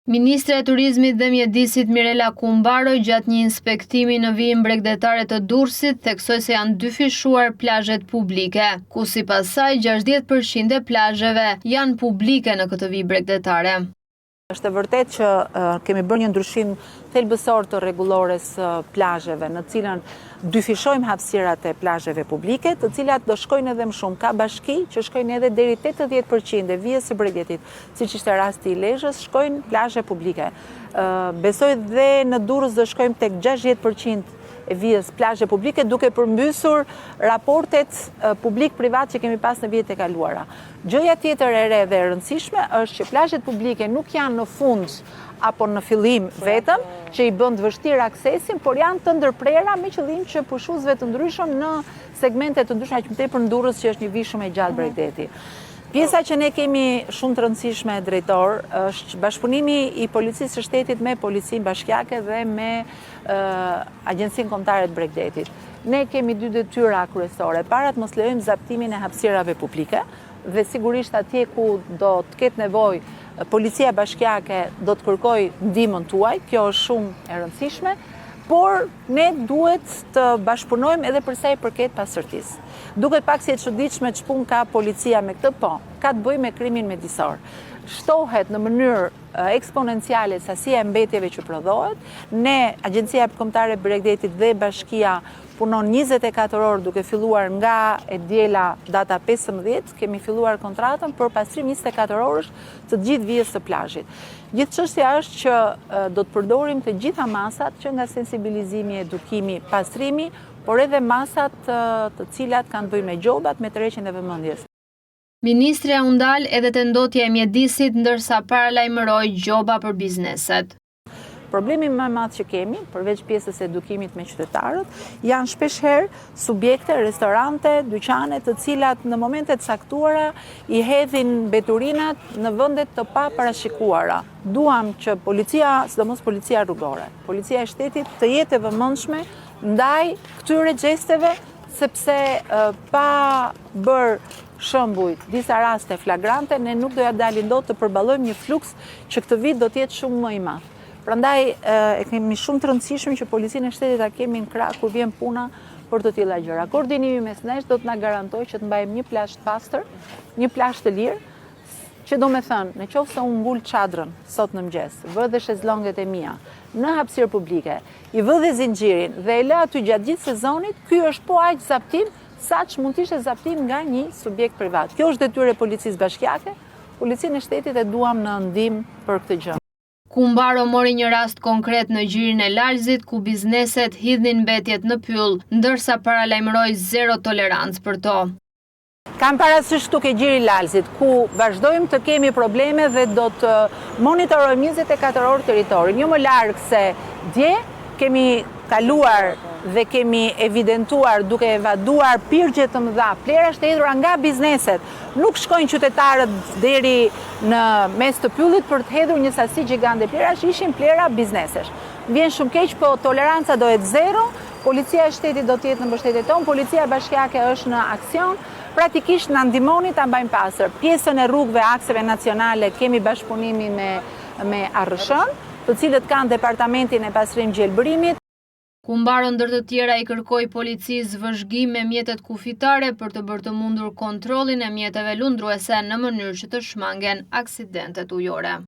Ministre e Turizmit dhe Mjedisit Mirela Kumbaro gjatë një inspektimi në vijën bregdetare të Durrësit theksoi se janë dyfishuar plazhet publike, ku sipas saj 60% e plazheve janë publike në këtë vijë bregdetare. Është vërtet që kemi bërë një ndryshim thelbësor të rregullores plazheve, në cilën dyfishojmë hapësirat e plazheve publike, të cilat do shkojnë edhe më shumë. Ka bashki që shkojnë edhe deri 80% e vijës së Bregdetit, siç ishte rasti i Lezhës, shkojnë plazhe publike. Besoj dhe në Durrës do shkojmë tek 60% e vijës plazhe publike, duke përmbysur raportet publik-privat që kemi pas në vijet e kaluara. Gjëja tjetër e re dhe e rëndësishme është që plazhet publike nuk janë në fund apo në fillim vetëm, që i bën të vështirë aksesin, por janë të ndërprera me qëllim që pushuesve të ndryshëm në segmente të ndryshme, aq më tepër në Durrës që është një vijë shumë e gjatë Bregdeti. Pjesa që ne kemi shumë të rëndësishme, drejtor, është bashkëpunimi i Policisë së Shtetit me Policinë Bashkiake dhe me Agjencinë Kombëtare të Bregdetit. Ne kemi dy detyra kryesore. Para të mos lejojmë zaptimin e hapësirave publike dhe sigurisht atje ku do të ketë nevojë Policia Bashkiake do të kërkojë ndihmën tuaj. Kjo është shumë e rëndësishme. Por ne duhet të bashkëpunojmë edhe për sa i përket pasërtisë. Duket pak si e çuditshme ç'pun ka policia me këtë, po, ka të bëjë me krimin mjedisor. Shtohet në mënyrë eksponenciale sasia e mbetjeve që prodhohet. Ne, Agjencia Kombëtare e Bregdetit dhe Bashkia punon 24 orë duke filluar nga e diela data 15, kemi filluar kontratën për pastrim 24 orësh të gjithë vijës së plazhit. Gjithë çështja është që do të përdorim të gjitha masat që nga sensibilizimi, edukimi, pastrimi, por edhe masat të cilat kanë bëjë me gjobat, me tërheqjen e vëmendjes. Ministrja u ndal edhe te ndotja e mjedisit ndërsa paralajmëroi gjoba për bizneset. Problemi më i madh që kemi, përveç pjesës së edukimit me qytetarët, janë shpeshherë subjekte, restorante, dyqane, të cilat në momente të caktuara i hedhin mbeturinat në vende të paparashikuara. Duam që policia, sidomos policia rrugore, policia e shtetit të jetë e vëmendshme ndaj këtyre gjesteve, sepse pa bërë shembuj disa raste flagrante, ne nuk doja dalin dot të përballojmë një fluks që këtë vit do të jetë shumë më i madh. Prandaj e kemi shumë të rëndësishme që policinë e shtetit ta kemi në krah kur vjen puna për të tilla gjëra. Koordinimi mes nesh do të na garantojë që të mbajmë një plazh të pastër, një plazh të lirë, që do me thënë, në qoftë se unë ngul çadrën sot në mëngjes, vë dhe shezllonget e mia në hapësirë publike, i vë dhe zinxhirin dhe e lë aty gjatë gjithë sezonit, ky është po aq zaptim saq mund të ishte zaptim nga një subjekt privat. Kjo është detyrë e Policisë Bashkiake, Policinë e shtetit e duam në ndihmë për këtë gjë. Kumbaro mori një rast konkret në gjirin e Lalzit ku bizneset hidhin mbetjet në pyll, ndërsa paralajmëroi zero tolerancë për to. Kam parasysh tuk e gjiri Lalzit, ku vazhdojmë të kemi probleme dhe do të monitorojmë 24 orë territorin. Jo më larg se dje kemi kaluar dhe kemi evidentuar duke evaduar pirgje të mëdha, plerash të hedhura nga bizneset. Nuk shkojnë qytetarët deri në mes të pyllit për të hedhur një sasi gjigande plerash, ishin plera biznesesh. Vjen shumë keq, po toleranca do jetë zero, policia e shtetit do të jetë në mbështetje tonë, policia bashkiake është në aksion, praktikisht na ndihmoni ta mbajmë pastër. Pjesën e rrugëve, akseve nacionale kemi bashkëpunimi me ARSH-n, të cilët kanë departamentin e pastrim gjelbërimit. Kumbaro ndër të tjera i kërkoi policisë vëzhgim me mjetet kufitare për të bërë të mundur kontrollin e mjeteve lundruese në mënyrë që të shmangen aksidentet ujore.